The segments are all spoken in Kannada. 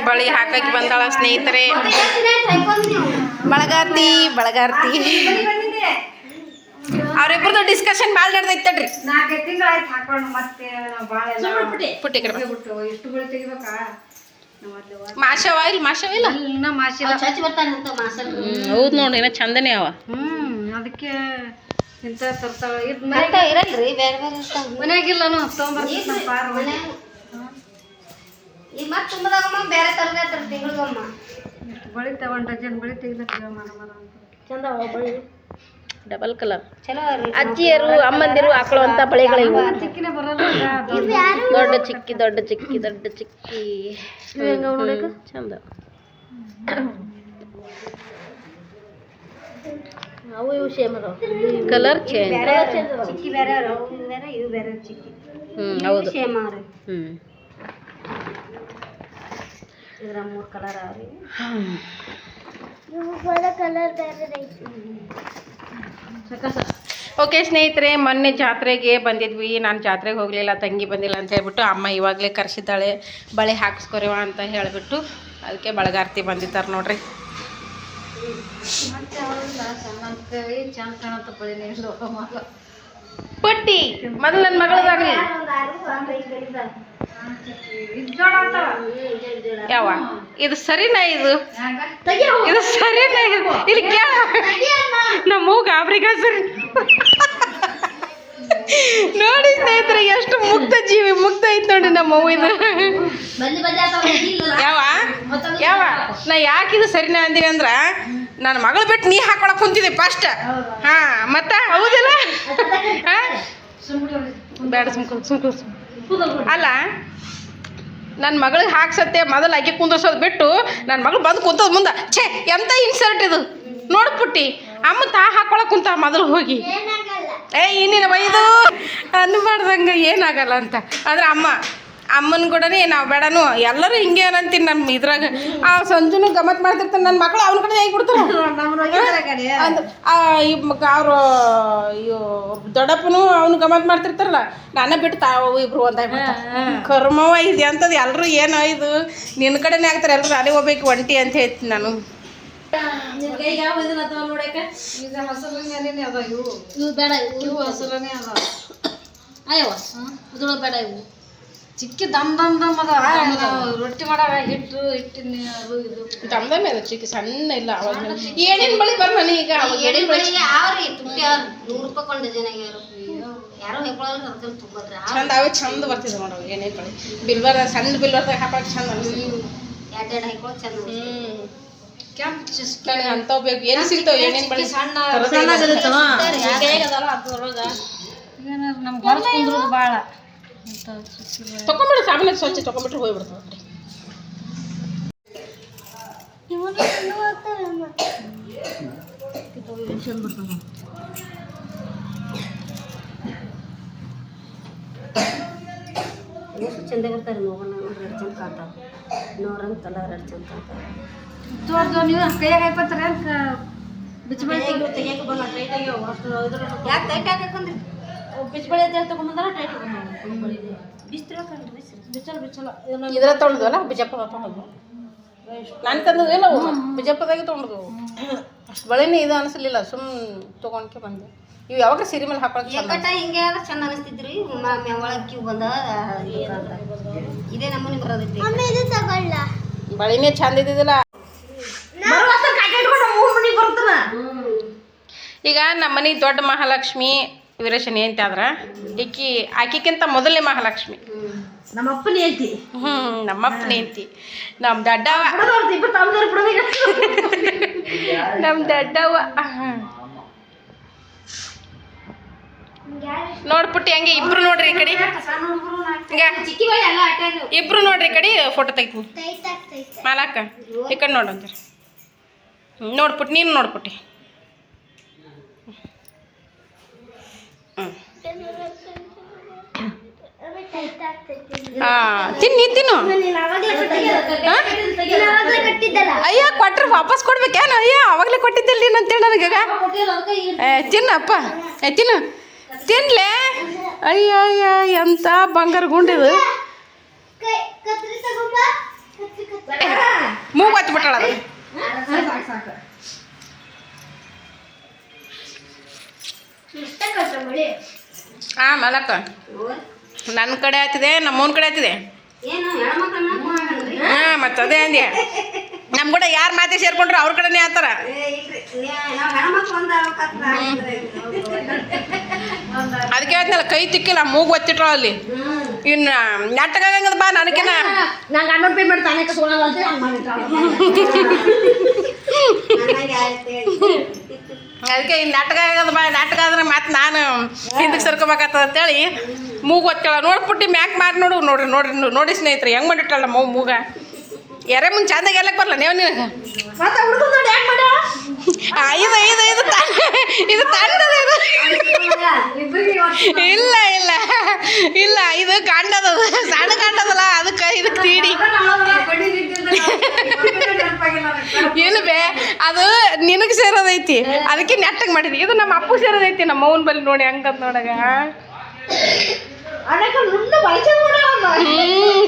ಬಳಿ ಹಾಕಕ್ಕೆ ಬಂದಾಳ ಸ್ನೇಹಿತರೆ. ಬಳಗಾರ್ತಿ ಅವ್ರಿಬ್ರದ್ದು ಡಿಸ್ಕಷನ್ ಭಾಳ ನಡೆದೈತೆ ತಡ್ರಿ. 4 ತಿಂಗಳಾಯ್ತು ಹಾಕೊಂಡು ಮತ್ತೆ ಪುಟ್ಟಿ ಕಡೆ ಎಷ್ಟು ಬಳಿ ತೆಗಿಬೇಕಾ? ಮಾಷವ ಇಲ್ಲ ಹೌದು ನೋಡಿ ಏನೋ ಚಂದನೇ ಅವ. ಅದಕ್ಕೆ ಇಂಥ ತರ್ತಾಳ ಇರಲ್ರಿ ಬೇರೆ ಬೇರೆ ಮನ್ಯಾಗಿಲ್ಲನು ತೊಗೊಂಬರ್ತೀನಿ ಈ ಮತ್ತೆ ತುಂಬದಾಗಮ್ಮ ಬೇರೆ ತರಬೇಕ ತಿಂಗಳಿಗೊಮ್ಮ ಬಳಿ ತಗೊಂಡು ಡಜನ್ ಬಳಿ ತೆಗಿಲಕ್ಕ ಚಂದ ಬಳಿ ಡಬಲ್ ಕಲರ್ ಚಲೋ. ಅಜ್ಜಿಯರು ಅಮ್ಮಂದಿರು ಹಾಕೊಳ್ಳುವಂತ ಬಳೆಗಳಿವು. ಚಿಕ್ಕಿನೇ ಬರಲ್ಲ. ದೊಡ್ಡ ಚಿಕ್ಕಿ ಚಂದ. ಅವು ಇವು ಸೇಮ್ ಅದಾವ. Colour change. ಚಿಕ್ಕಿ ಬೇರೆ ಅವು ಬೇರೆ ಇವು ಬೇರೆ ಚಿಕ್ಕಿ. ಹೌದು ಸೇಮ್ ಅವ್ರಿ. ಇದರ 3 ಕಲರ್ ಅವ್ರಿ. ಇವುಗಳ ಕಲರ್ ಬೇರೆ ಐತಿ. ಓಕೆ ಸ್ನೇಹಿತರೆ, ಮೊನ್ನೆ ಜಾತ್ರೆಗೆ ಬಂದಿದ್ವಿ. ನಾನು ಜಾತ್ರೆಗೆ ಹೋಗಲಿಲ್ಲ, ತಂಗಿ ಬಂದಿಲ್ಲ ಅಂತ ಹೇಳ್ಬಿಟ್ಟು ಅಮ್ಮ ಇವಾಗಲೇ ಕರೆಸಿದ್ದಾಳೆ ಬಳೆ ಹಾಕಿಸ್ಕೊರಿವ ಅಂತ ಹೇಳಿಬಿಟ್ಟು. ಅದಕ್ಕೆ ಬಳಗಾರ್ತಿ ಬಂದಿದ್ದಾರೆ ನೋಡ್ರಿ. ಪುಟ್ಟಿ ಮೊದಲು ನನ್ನ ಮಗಳದಾಗಲಿ ಯಾವ ಇದು ಸರಿನಾ? ಇದು ಸರಿನಾ? ಇಲ್ಲಿ ಕೇಳ ನಮ್ಮ ಗಾಬ್ರಿಗ ಸರಿ ನೋಡಿ ಸ್ನೇಹಿತರೆ, ಎಷ್ಟು ಮುಗ್ಧ ಜೀವಿ, ಮುಗ್ಧ ಐತ್ ನೋಡಿ ನಮ್ಮ ಅವ್ವ. ಇದು ಯಾವ ನಾ ಯಾಕೆ ಇದು ಸರಿನಾ ಅಂದೀನಿ ಅಂದ್ರ, ನನ್ನ ಮಗಳು ಬಿಟ್ಟು ನೀ ಹಾಕೊಳಕ್ ಕುಂತಿದ್ದೆ ಫಸ್ಟ್. ಹಾ ಮತ್ತ ಹೌದಿಲ್ಲ? ಬೇಡ ಸುಮ್ಕು ಅಲ್ಲ, ನನ್ನ ಮಗಳಿಗೆ ಹಾಕ್ಸತ್ತೆ ಮೊದಲು ಆಕೆ ಕುಂದ್ರಸೋದು ಬಿಟ್ಟು ನನ್ನ ಮಗಳು ಬಂದು ಕುಂತದ ಮುಂದೆ. ಛೇ ಎಂತ ಇನ್ಸಲ್ಟ್ ಇದು ನೋಡ್ಬಿಟ್ಟು. ಅಮ್ಮ ಹಾಕೊಳಕ್ ಕುಂತ ಮೊದಲು ಹೋಗಿ ಇನ್ನೇನು ಬೈದು ಅನ್ಬಾರ್ದಂಗೆ ಏನಾಗಲ್ಲ ಅಂತ. ಅಂದ್ರೆ ಅಮ್ಮನ ಕೂಡನೇ ನಾವು ಬೇಡನು ಎಲ್ಲರೂ ಹಿಂಗೆ ಏನಂತೀನಿ. ನಮ್ಮ ಇದ್ರಾಗ ಆ ಸಂಜುನು ಗಮತ್ ಮಾಡ್ತಿರ್ತಾನೆ, ನನ್ನ ಮಕ್ಕಳು ಅವನ ಕಡೆ ಆಗಿಬಿಡ್ತಾರೆ. ಅವರು ದೊಡ್ಡಪ್ಪನು ಅವನು ಗಮತ್ ಮಾಡ್ತಿರ್ತಾರಲ್ಲ, ನಾನೇ ಬಿಟ್ಟು ತಾವು ಇಬ್ರು ಒಂದಾಗ್ಬಿಡ್ತಾರೆ. ಕರ್ಮವ ಇದು ಅಂತದ್ದು. ಎಲ್ಲರೂ ಏನೋ ಇದು ನಿನ್ನ ಕಡೆನೇ ಆಗ್ತಾರೆ, ಎಲ್ಲರೂ ಅದೇ ಹೋಗ್ಬೇಕು ಒಂಟಿ ಅಂತ ಹೇಳ್ತೀನಿ ನಾನು. ಬೇಡ ಇವು ಚಿಕ್ಕಿ ದಮ್ ಅದ. ರೊಟ್ಟಿ ಮಾಡಾಗ ಹಿಟ್ಟಿನ ಅದು ಇದು ದಮ್ ಅದ ಚಿಕ್ಕಿ ಸಣ್ಣ ಇಲ್ಲ. ಅವಾಗ ಏನೇನು ಬಳಿ ಬರ್ ಮನೆ ಈಗ ಎಣ್ಣೆ ಬಳಿ ಅವ್ರಿ ತುಟ್ಟಿ ಅವ್ರು 100 ರೂಪಾಯಿ ಕೊಂಡು ಡಜನ್ ಆಗ್ಯಾರು. ಯಾರೋ ಹೆಬ್ಬಳಲ್ಲ ಸರ್ಕಲ್ ತುಂಬದ್ರಿ ಚಂದ. ಅವೇ ಚಂದ ಬರ್ತಿದ್ವು ನೋಡವು ಏನೇನು ಬಳಿ. ಬಿಲ್ವರ್ ಸಣ್ಣ ಬಿಲ್ವರ್ದಾಗ ಹಾಕೋಕೆ ಚಂದ ಅನಿಸ್ತೀವಿ. ಎರಡು ಹಾಕೊಳ್ಳೋಕೆ ಚಂದ. ಕೆಂಪು ನನಗೆ ಅಂಥವು ಬೇಕು. ಏನು ಸಿಗ್ತಾವೆ ಏನೇನು ಬಳಿ ಸಣ್ಣ ನಮ್ಗೆ ಹೊರಗೆ ಕುಂದ್ರೋದು ಭಾಳ ತಗೊಂಡ್ಬಿಡು. ಸಾಮಾನ್ಯ ಸ್ವಚ್ಛ ತಗೊಂಡ್ಬಿಟ್ರೆ ಹೋಗ್ಬಿಡ್ತಾವೆ. ಎಷ್ಟು ಚಂದ ಬರ್ತಾರೆ ನೋಡೋಣ. 2 ಚಂದ ಕಾಣ್ತಾವ. ನೋಡೋಣ ಕಲರ್ 2 ಚಂದ ಕಾಣ್ತಾವ. ತೋರ್ದು ನೀವು ಕೈಯಾಗ ಹಾಕ್ತಾರೆ ಅಂತ ಬಿಚ್ಚಬಳೆ ತೆಗಿಯಕ್ಕೆ ಬರಲ್ಲ. ಟೈಟ್ ಆಗ್ಯಾವ ಅಷ್ಟು. ಯಾಕೆ ಟೈಟ್ ಹಾಕಂದ್ರಿ? ಬಿಚ್ಚಬಳೆ ಅಂತ ತಗೊಂಬಂದಾರ ಟೈಟ್ ಬಿಚ್ಚಲ್ಲ. ಇದ್ರ ತೊಗೊಂಡ್ವಲ್ಲ ಬಿಜಾಪುರ ತೊಗೊಂಡು. ನಾನು ತಂದದ್ದು ಇಲ್ಲ, ಬಿಜಾಪುರದಾಗೆ ತೊಗೊಂಡು. ಅಷ್ಟು ಬಳೆನೇ ಇದು ಅನಿಸ್ಲಿಲ್ಲ, ತೊಗೊಂಡ್ಕೆ ಬಂದೆ. ಇವು ಯಾವಾಗ ಸೀರೆ ಮೇಲೆ ಹಾಕೊಳಕ್ಕೆ ಹಿಂಗೆ ಆದ್ರೆ ಚಂದ ಅನಿಸ್ತಿದ್ರಿ. ಒಳಗೆ ಕ್ಯೂ ಬಂದ ಇದೇ ನಮ್ಮನೆ ಬರೋದೈತಿ. ಬಳಿನೇ ಚಂದ ಇದ್ದಿದ್ದಿಲ್ಲ. ಈಗ ನಮ್ಮನೆ ದೊಡ್ಡ ಮಹಾಲಕ್ಷ್ಮಿ ವೀರಶನಿ ಅಂತ ಆದ್ರ ಆಕಿಕ್ಕಿಂತ ಮೊದಲನೇ ಮಹಾಲಕ್ಷ್ಮಿ ನಮ್ಮಪ್ಪನೇ ಐತಿ. ನಮ್ಮಪ್ಪನೇ ಐತಿ. ನಮ್ಮ ದಡ್ಡವ ನಮ್ಮ ದಡ್ಡವ ನೋಡ್ಬಿಟ್ಟು ಹಂಗೆ ಇಬ್ರು ನೋಡ್ರಿ ಈ ಕಡೆ. ಇಬ್ರು ನೋಡ್ರಿ ಈ ಕಡೆ ಫೋಟೋ ತೆಗಿತೀನಿ. ಮಾಲಾಕ ಈ ಕಡೆ ನೋಡಂತಾರೆ. ನೋಡ್ಬಿಟ್ಟು ನೀನು ನೋಡ್ಬಿಟ್ಟು ತಿನ್ನು. ಅಯ್ಯ ಕೊಟ್ರೆ ವಾಪಸ್ ಕೊಡ್ಬೇಕೇನು? ಅಯ್ಯ ಅವಾಗಲೇ ಕೊಟ್ಟಿದ್ದಿಲ್ಲ ನೀನು ಅಂತೇಳಿ ನನಗೆ. ತಿನ್ನಪ್ಪ, ತಿನ್ಲೆ. ಅಯ್ಯ ಎಂತ ಬಂಗಾರ ಗುಂಡಿದು. ಹಾಂ ಮಲಕ್ಕ ನನ್ನ ಕಡೆ ಆಯ್ತಿದೆ ನಮ್ಮವನ ಕಡೆ ಆಯ್ತಿದೆ. ಏನು ಹೆಣ್ಮಕ್ಳು ಹಾಂ ಮತ್ತು ಅದೇ ಅಂದೆ ನಮ್ಮ ಕೂಡ ಯಾರು ಮಾತೆ ಸೇರ್ಕೊಂಡ್ರು ಅವ್ರ ಕಡೆನೇ ಆತಾರ. ನಾವು ಹೆಣ್ಮಕ್ಳು ಅದಕ್ಕೆ ಹೇಳ್ತೀನಲ್ಲ ಕೈ ತಿಕ್ಕಿಲ್ಲ ಮೂಗು ಒತ್ತಿಟ್ರು ಅಲ್ಲಿ. ಇನ್ನು ನೆಟ್ಟಗಾಗಂಗದ ಬಾ ನನಗೇನ ನಂಗೆ ಅನ್ನ ಪೇ ಮಾಡಿ ತಾನೇ ಕಸ್ಕೊಳ್ಳೋಣ ಅಂತ ಹಂಗೆ ಅದಕ್ಕೆ ಇನ್ನು ನೆಟ್ಟಗಾಗದ ಬಾ ನೆಟ್ಟಗಾದ್ರೆ ಮತ್ತೆ ನಾನು ಹಿಂದಕ್ಕೆ ಸರ್ಕೋಬೇಕಾಗ್ತದೆ ಅಂತೇಳಿ ಮೂಗು ಒತ್ತೇಳ ನೋಡ್ಬಿಟ್ಟು ಮ್ಯಾಕ್ ಮಾರಿ ನೋಡಿ ಸ್ನೇಹಿತರೆ ಹೆಂಗೆ ಮಾಡಿಟ್ಟಲ್ಲ ಮೂಗ ಎರೆ ಮುಂದೆ ಚಂದಾಗಿ ಎಲ್ಲಕ್ಕೆ ಬರಲ್ಲ ನೀವು ನಿನಗೆ ಮತ್ತೆ ಹುಡುಗ ನೋಡಿ ಹೆಂಗೆ ಮಾಡ ಇದು ಇದು ಇದು ಇದು ತಂಡದ ಇಲ್ಲ ಇಲ್ಲ ಇಲ್ಲ ಇದು ಕಾಂಡದ ಸಣ್ಣ ಕಾಂಡದಲ್ಲ ಅದಕ್ಕೆ ಇದಕ್ಕೆ ತೀಡಿ ಇಲ್ಲ ಬೇ ಅದು ನಿನಗೆ ಸೇರೋದೈತಿ ಅದಕ್ಕೆ ನೆಟ್ಟಗೆ ಮಾಡಿದ್ವಿ. ಇದು ನಮ್ಮ ಅಪ್ಪು ಸೇರೋದೈತಿ ನಮ್ಮ ಅವ್ವನ ಬಲ್ಲಿ ನೋಡಿ ಹಂಗಂತ ನೋಡಗ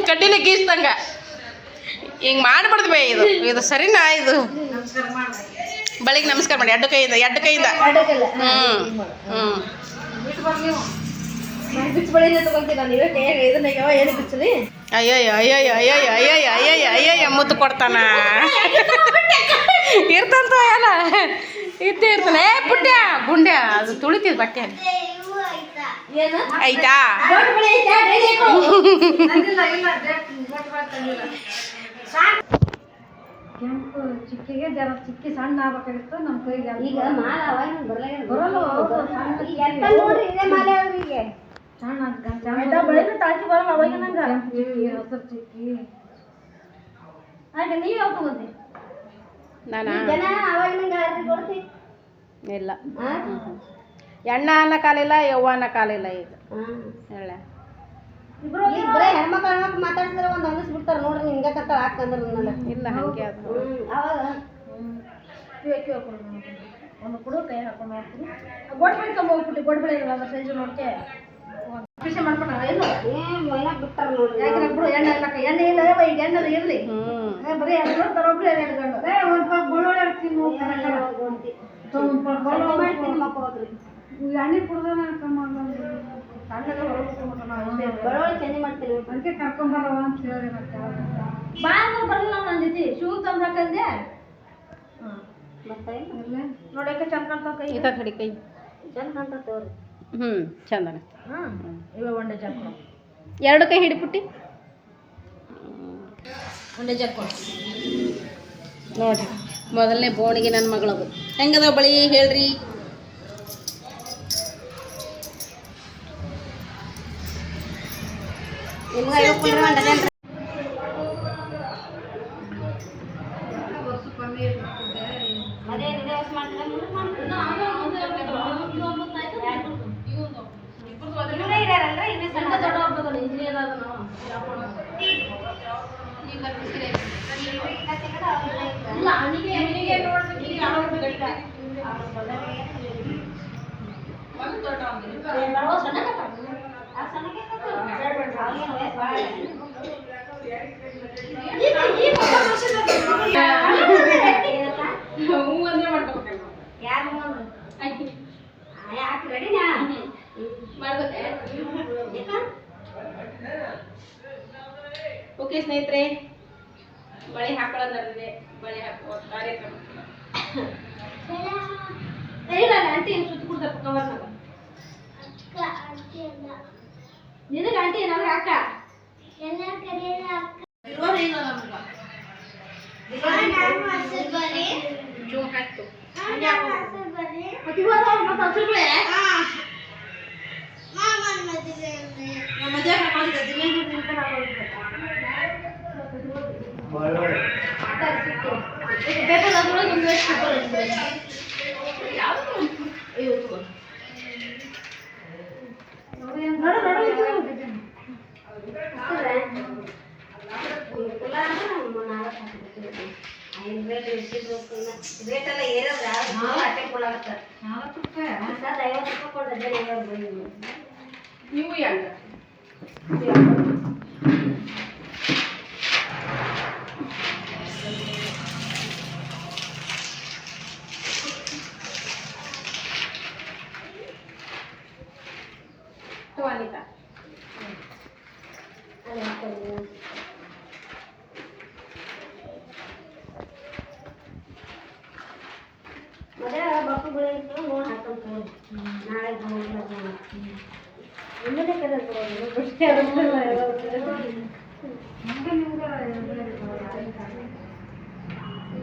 ಕಡ್ಡಿಲೆ ಗೀಸ್ತಂಗ ಹಿಂಗೆ ಮಾಡ್ಬಾರ್ದು ಬೇ ಇದು ಇದು ಸರಿನಾ ಇದು ಬಳಿಗೆ ನಮಸ್ಕಾರ ಮಾಡಿ ಎರಡು ಕೈಯಿಂದ ಅಯ್ಯಯ್ಯ ಮುತ್ತು ಕೊಡ್ತಾನ ಇರ್ತಂತ ಎಲ್ಲ ಇದ್ದೇ ಇರ್ತಾನೆ. ಪುಟ್ಯ ಗುಂಡ್ಯ ಅದು ತುಳಿತಿದ್ ಬಟ್ಟೆ ಆಯ್ತಾ ಕೆಂಪು ಚಿಕ್ಕಿಗೆ ಜರ ಚಿಕ್ಕಿ ಸಣ್ಣ ಆಗ್ಬೇಕಾಗಿತ್ತು ನಮ್ಮ ಕೈಗೆ. ಈಗ ಬರಲ್ಲ ಸಣ್ಣ ಬೆಳೆದು ತಾಕಿ ಬರಲ್ಲ ಅವಾಗ ನಂಗೆ ಹಸಿರು ಚಿಕ್ಕಿ. ಹಾಗೆ ನೀವು ಯಾವ ತಗೋತಿ ನಾನಾ ಇಲ್ಲ ಎಣ್ಣ ಅನ್ನೋ ಕಾಲಿಲ್ಲ ಯವ್ವ ಅನ್ನೋ ಕಾಲಿಲ್ಲ ಈಗ ಹೇಳ ಬರೀ ಹೆಣ್ಮಕ್ಳು ಮಾತಾಡ್ತಾರೆ ಒಂದು ಅಂದಿಸ್ಬಿಡ್ತಾರೆ ನೋಡ್ರಿ ಹಿಂಗೆ ಕತ್ತ ಹಾಕಂದ್ರೆ ಇಲ್ಲ ಹಂಗೆ ಅದು ಒಂದು ಕುಡು ಕೈ ಹಾಕೊಂಡು ಹೋಗ್ತೀನಿ ಗೋಡ್ಬಳಿ ಹೋಗ್ಬಿಟ್ಟು ಗೋಡ್ಬಳಿ ಇರಲ್ಲ ಸೈಜ್ ನೋಡ್ಕೆ ಕೃಷಿ ಮಾಡ್ಕೊಂಡ ಏನು ಮೈನಾಗ ಬಿಟ್ಟಾರ ನೋಡ್ರಿ ಯಾಕೆ ಬಿಡು ಎಣ್ಣೆ ಇಲ್ಲಕ್ಕ ಎಣ್ಣೆ ಇಲ್ಲ ಈಗ ಎಣ್ಣೆ ಇರಲಿ ಬರೀ ಎರಡು ನೋಡ್ತಾರೆ ಒಬ್ರು ಎರಡು ಗಂಡು ಒಂದು ಬಳ್ಳೊಳ್ಳೆ ಹಾಕ್ತೀನಿ ಮಕ್ಕಳು ಎಣ್ಣೆ ಕುಡ್ದ ಬಳ್ಳೊಳ್ಳೆ ಚಂದ ಮಾಡ್ತೀನಿ ಅದಕ್ಕೆ ಕರ್ಕೊಂಬರವ ಅಂತ ಹೇಳಿ ಮತ್ತೆ ಬಾ ಬರಲ್ಲ ನನ್ನ ಜೊತೆ ಶೂ ತಂದು ಹಾಕಂದೆ ನೋಡಕ್ಕೆ ಚಂದ ಕಾಣ್ತಾವ ಕೈ ಇದ ಕಡೆ ಕೈ ಚಂದ ಕಾಣ್ತಾವ್ರಿ ಚಂದನ ಇವ ಒಂಡೆ ಜಾಕ ಎರಡು ಕೈ ಹಿಡಿಪುಟ್ಟಿ ಒಂಡೆ ಜಾಕ ನೋಡ್ರಿ ಮೊದಲನೇ ಬೋಣಿಗೆ ನನ್ನ ಮಗಳದು ಹೆಂಗದ ಬಳಿ ಹೇಳ್ರಿ. ಓಕೆ ಸ್ನೇಹಿತರೆ ಬಳೆ ಹಾಕೊಳ್ಳೋದಿದೆ ಬಳೆ ಹಾಕುವ ಕಾರ್ಯಕ್ರಮ ಆಂಟಿ ಸುತ್ತ ಕೊಡ್ತಾರೆ ಕವರ್ನಾಗ ನಿನಗೆ ಆಂಟಿ ಏನಾದ್ರು ಅಕ್ಕ ಜೂಮ್ ಹಾಕ್ತು ರೇಟೆಲ್ಲ ಏರೋದ್ರ ಅಟ್ಟೆ ಕೊಡಾಗತ್ತೆ 50 ರೂಪಾಯಿ ಕೊಡ್ದೆ ನೀವು ಯಾರು ಮದುವೆ ಬಪ್ಪು ಬೆಳೆಯಿಟ್ಟು ನೋಡಿ ಹಾಕೊಂಡು ನಾಳೆ ಮುಂದೆ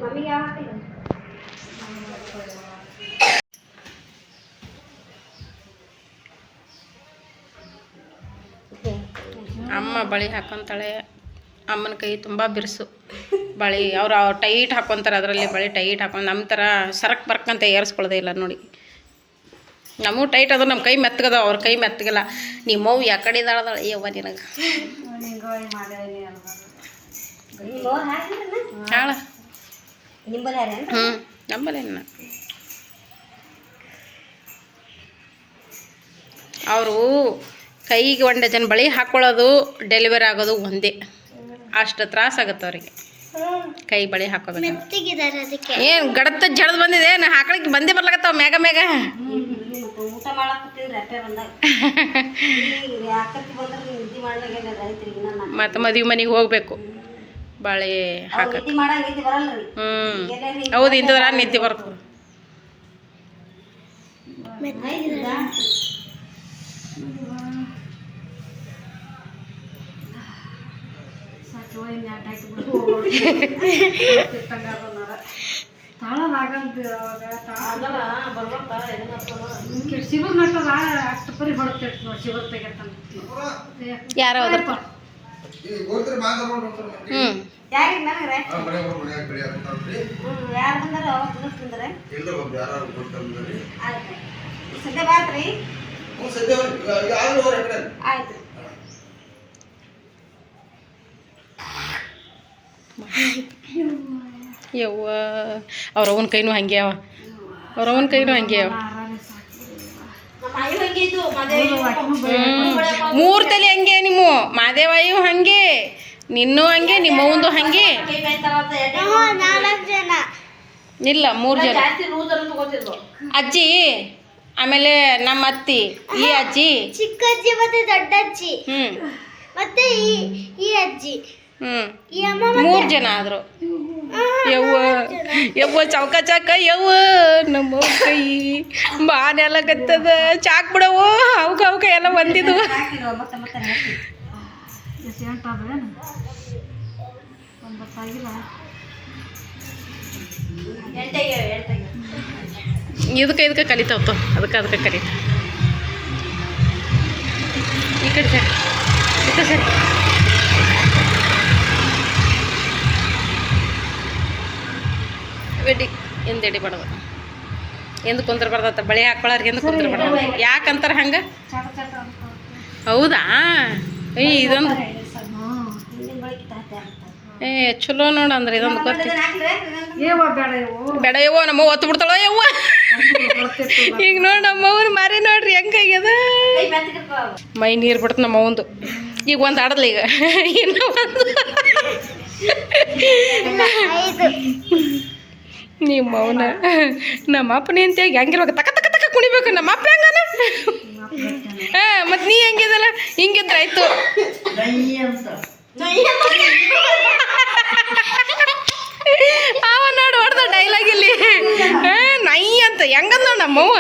ಮಮ್ಮಿಗೆ ಯಾವ ಹಾಕಿಲ್ಲ ಅಮ್ಮ ಬಳೆ ಹಾಕೊಂತಾಳೆ. ಅಮ್ಮನ ಕೈ ತುಂಬ ಬಿರುಸು. ಬಳೆ ಅವ್ರು ಟೈಟ್ ಹಾಕ್ಕೊಂತಾರೆ, ಅದರಲ್ಲಿ ಬಳೆ ಟೈಟ್ ಹಾಕೊಂಡು ನಮ್ಮ ಥರ ಸರಕ್ ಬರ್ಕಂತ ಏರಿಸ್ಕೊಳ್ಳೋದೇ ಇಲ್ಲ ನೋಡಿ. ನಮಗೂ ಟೈಟ್ ಅದ, ನಮ್ಮ ಕೈ ಮೆತ್ತಗದ, ಅವ್ರ ಕೈ ಮೆತ್ತಗಿಲ್ಲ. ನಿಮ್ಮವು ಯಾ ಕಡೆ ಇದ್ದಾಳದಾಳ ಅಯ್ಯವ್ವ ನಿನಗೆ ಹಾಳ. ನಂಬಲೇನ ಅವರು ಕೈಗೆ 1 ಡಜನ್ ಬಳೆ ಹಾಕ್ಕೊಳ್ಳೋದು ಡೆಲಿವರಿ ಆಗೋದು ಒಂದೇ. ಅಷ್ಟು ತ್ರಾಸಾಗತ್ತೆ ಅವರಿಗೆ ಕೈ ಬಳೆ ಹಾಕೋಬೇಕು. ಏನು ಗಡತ್ತ ಜಡ್ದು ಬಂದಿದೆ, ನಾ ಹಾಕೊಳಕ್ಕೆ ಬಂದೇ ಬರ್ಲಾಕತ್ತಾವ ಮ್ಯಾಗ ಮ್ಯಾಗ. ಊಟ ಮಾಡಾಕತ್ತಿದ್ರಿ ಅಪ್ಪೆ ಬಂದಾಗ ಮತ್ತು ಮದುವೆ ಮನೆಗೆ ಹೋಗ್ಬೇಕು ಬಳೆ ಹಾಕ. ಹೌದು, ಇಂಥದ್ರ ನಿದ್ದೆ ಬರ್ತದೆ. ಯಾರೋ ಆಯ್ತು. ಯವ್ವ ಅವ್ರವನ ಕೈನೂ ಹಂಗೆ ಅವ, ಅವ್ರವನ ಕೈನೂ ಹಂಗೆ ಅವ. 3 ತಲೆ ಹಂಗೆ ನಿಮ್ಮ ಮಾದೇವಾಯು ಹಂಗೆ, ನಿನ್ನೂ ಹಂಗೆ, ನಿಮ್ಮವಂದು ಹಂಗೆ. ಇಲ್ಲ 3 ಜನ ಅಜ್ಜಿ, ಆಮೇಲೆ ನಮ್ಮ ಅತ್ತಿ, ಈ ಅಜ್ಜಿ, ಚಿಕ್ಕ ಅಜ್ಜಿ ಮತ್ತೆ ದೊಡ್ಡ ಅಜ್ಜಿ, ಮತ್ತೆ ಈ ಅಜ್ಜಿ, 3 ಜನ ಆದ್ರು. ಯವ್ವ ಯವ್ವ ಚೌಕ ಚಾಕ ಯವ್ವ ನಮ್ಮ ಕೈ ಬಾನೆಲ್ಲ ಕತ್ತದ. ಚಾಕ್ ಬಿಡವು ಅವಕ ಎಲ್ಲ ಬಂದಿದ್ವು. ಇದಕ್ಕೆ ಕಲಿತಾವ, ಅದಕ್ಕೆ ಕಲಿತ. ಈ ಕಡೆ ಸರಿ, ಈ ಕಡೆ ಸರಿ. ವೆಡ್ಡಿ ಎಂದೆಡಿ ಬಡವ ಎಂದು ಕುಂದ್ರಬಾರ್ದತ್ತ, ಬಳೆ ಹಾಕ್ಕೊಳ್ಳೋರ್ಗೆ ಎಂದು ಕುಂದ್ರಬಾರ್ದು. ಯಾಕಂತಾರೆ ಹಂಗೆ? ಹೌದಾ? ಇದೊಂದು ಚಲೋ ನೋಡ ಅಂದ್ರೆ ಇದೊಂದು ಗೊತ್ತಿತ್ತು. ಬೇಡ ಯವ್ವ, ನಮ್ಮ ಒತ್ತು ಬಿಡ್ತಾಳ ಯವ್ವ. ಈಗ ನೋಡಿ ನಮ್ಮವ್ರ ಮಾರಿ ನೋಡ್ರಿ ಹೆಂಗಾಗ್ಯದ, ಮೈ ನೀರು ಬಿಡ್ತು ನಮ್ಮವಂದು. ಈಗ ಒಂದು ಆಡದ್ಲ, ಈಗ ಇನ್ನೂ ಒಂದು. ನಿಮ್ಮ ಅವನ ನಮ್ಮ ಅಪ್ಪನ ಅಂತ ಹೆಂಗಿರ್ಬೇಕು, ತಕ ತಕ ತಕ ಕುಣಿಬೇಕು. ನಮ್ಮ ಅಪ್ಪ ಹೆಂಗನ? ಮತ್ತು ನೀ ಹೆಂಗಿದಲ್ಲ ಹಿಂಗಿದ್ರೆ ಆಯ್ತು. ಅವ ನೋಡು ಹೊಡ್ದ ಡೈಲಾಗ್ ಇಲ್ಲಿ ನೈ ಅಂತ ಹೆಂಗಂದ ನೋಡು ನಮ್ಮವ್ವ.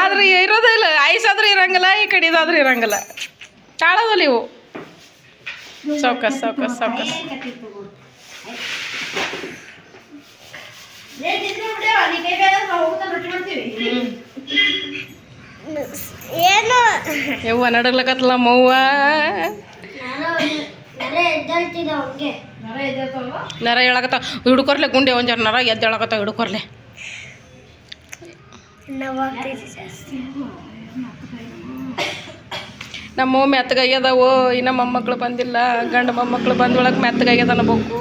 ಆದ್ರೆ ಇರೋದಿಲ್ಲ, ಐಸಾದ್ರೂ ಇರಂಗಿಲ್ಲ, ಈ ಕಡೆದಾದ್ರೂ ಇರಂಗಿಲ್ಲ. ತಾಳದಲ್ಲ ಇವು. ಸೌಕಸ್ ಸೌಕಸ್ ಸೌಕಸ್. ಏನು ಯವ್ವ ನಡಗ್ಲಕತ್ತಲ್ಲ ಮವ್ವ. ನರ ಹೇಳಕತ್ತಾವ ಹಿಡ್ಕೊರ್ಲೆ, ಗುಂಡೆ ಒಂದು ಜನ ನರ ಎದ್ದು ಹೇಳಕತ್ತಾವ ಹಿಡ್ಕೊರ್ಲೆ. ನಮ್ಮ ಮೆತ್ತಗಾಗ್ಯದವೋ, ಇನ್ನು ಮೊಮ್ಮಕ್ಳು ಬಂದಿಲ್ಲ. ಗಂಡು ಮೊಮ್ಮಕ್ಳು ಬಂದೊಳಗೆ ಮೆತ್ತಗಾಗ್ಯದ ಅನ್ನಬೇಕು.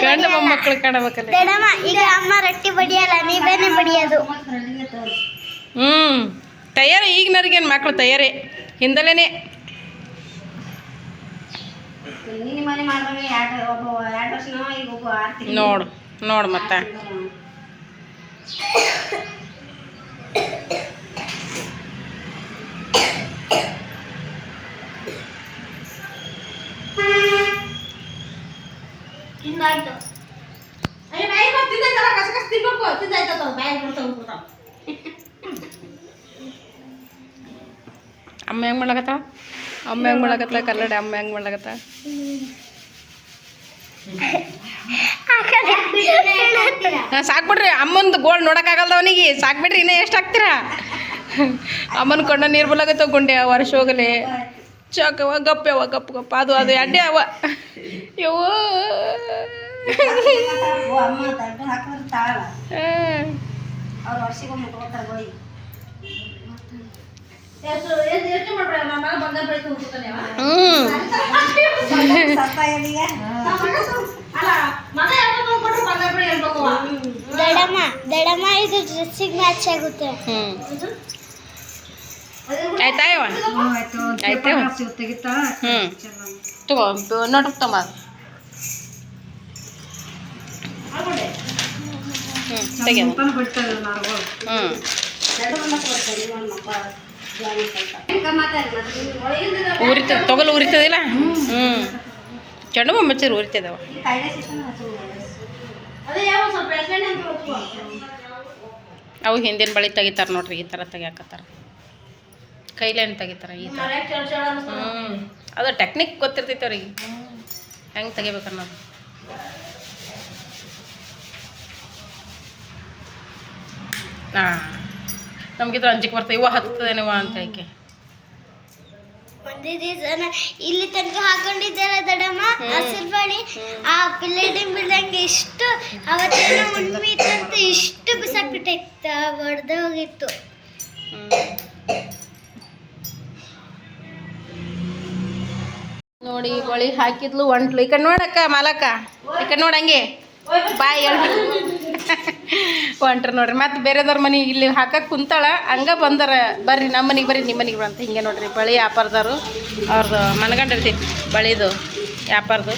ಗಂಡು ಮೊಮ್ಮಕ್ಳು ಕಾಣಬೇಕಲ್ಲ. ಈಗ ಅಮ್ಮ ರೊಟ್ಟಿ ಬಡಿಯಲ್ಲ, ನೀವೇನೆ ಬಡಿಯೋದು. ತಯಾರಿ ಈಗಿನವ್ರಿಗೇನು ಮಕ್ಳು ತಯಾರಿ ಹಿಂದಲೇನೆ. ನೋಡು ನೋಡು ಮತ್ತೆ ಅಮ್ಮ ಹೆಂಗೆ ಮಾಡ್ಲಕತ್ತ ಕಲ್ಲಡೆ ಅಮ್ಮ ಹೆಂಗೆ ಮಾಡ್ಲಕತ್ತ ಸಾಕ್ಬಿಡ್ರಿ ಅಮ್ಮಂದು ಗೋಳ್ ನೋಡೋಕ್ಕಾಗಲ್ದ ಅವನಿಗೆ ಸಾಕ್ಬಿಡ್ರಿ ಇನ್ನೂ ಎಷ್ಟು ಹಾಕ್ತೀರಾ ಅಮ್ಮನ ಕೊಂಡ ನೀರು ಬಲಾಗತ್ತವ ಗುಂಡೆ ವರ್ಷ ಹೋಗಲಿ ಚಾಕವ ಗಪ್ಪವ ಗಪ್ಪ ಅದು ಎಡ್ಡೆ ಅವ ಯವ್ವ ಅಮ್ಮ ತಡ್ಡು ಹಾಕಿದ್ರೆ ತಾಳ ಅವ್ರು ವರ್ಷಿಗೊಮ್ಮೆ ತಗೋತಾರೆ ಬಳಿ ದಡಮ್ಮ ಇದು ಡ್ರೆಸ್ಸಿಗೆ ಮ್ಯಾಚ್ ಆಗುತ್ತೆ. ಆಯ್ತಾ ಇವ ಆಯ್ತಾ ತಗೋ ನೋಡ್ರಿ ತಮ್ಮ ತೆಗಿಯವ ಉರಿತದ ತೊಗಲು ಉರಿತದಿಲ್ಲ ಚೆಂಡು ಬಾಂಬ್ ಹಚ್ಚಿದ್ರೆ ಉರಿತದವ ಅವು ಹಿಂದಿನ ಬಳಿ ತೆಗಿತಾರೆ ನೋಡ್ರಿ ಈ ಥರ ತೆಗಿಯಾಕತ್ತಾರ ಕೈಲೇನು ತೆಗಿತಾರೆ ಈ ಥರ ಅದು ಟೆಕ್ನಿಕ್ ಗೊತ್ತಿರ್ತೈತೆ ಅವ್ರಿಗೆ ಹೆಂಗೆ ತೆಗಿಬೇಕು ಅನ್ನೋದು ಹಾಂ ನಮಗಿದ್ರೆ ಅಂಜಿಕೆ ಬರ್ತದೆ ಇವ ಹತ್ತದೇನವ ಅಂತ ಹೇಳಿ ಒಂದೇ ದಿವಸ ಇಲ್ಲಿ ತನಕ ಹಾಕೊಂಡಿದ್ದಾರೆ ದಡಮ್ಮ ಹಸಿರು ಬಳಿ ಆ ಬಿಲ್ಡಿಂಗ್ ಎಷ್ಟು ಅವತ್ತೇನೋ ಉಣ್ಮೆ ಇತ್ತಂತ ಇಷ್ಟು ಬಿಸಾಕ್ಬಿಟ್ಟೈತ ಹೊಡೆದು ಹೋಗಿತ್ತು. ನೋಡಿ ಬಳಿ ಹಾಕಿದ್ಲು ಒಂಟ್ಲು ಈ ಕಡೆ ನೋಡಕ್ಕ ಮಾಲಕ್ಕ ಈ ಕಡೆ ನೋಡಂಗೆ ಬಾಯ್ ಹೇಳಿ ಹೊಂಟ್ರ ನೋಡ್ರಿ ಮತ್ತೆ ಬೇರೆದವ್ರ ಮನೆಗೆ ಇಲ್ಲಿ ಹಾಕಕ್ಕೆ ಕುಂತಾಳ ಹಂಗೆ ಬಂದಾರ ಬರ್ರಿ ನಮ್ಮ ಮನೆಗೆ ಬರ್ರಿ ನಿಮ್ಮ ಮನೆಗೆ ಅಂತ ಹಿಂಗೆ ನೋಡ್ರಿ ಬಳಿ ವ್ಯಾಪಾರದವರು ಅವ್ರದ್ದು ಮನಗಂಡ ಇರ್ತೈತಿ ಬಳಿದು ವ್ಯಾಪಾರದು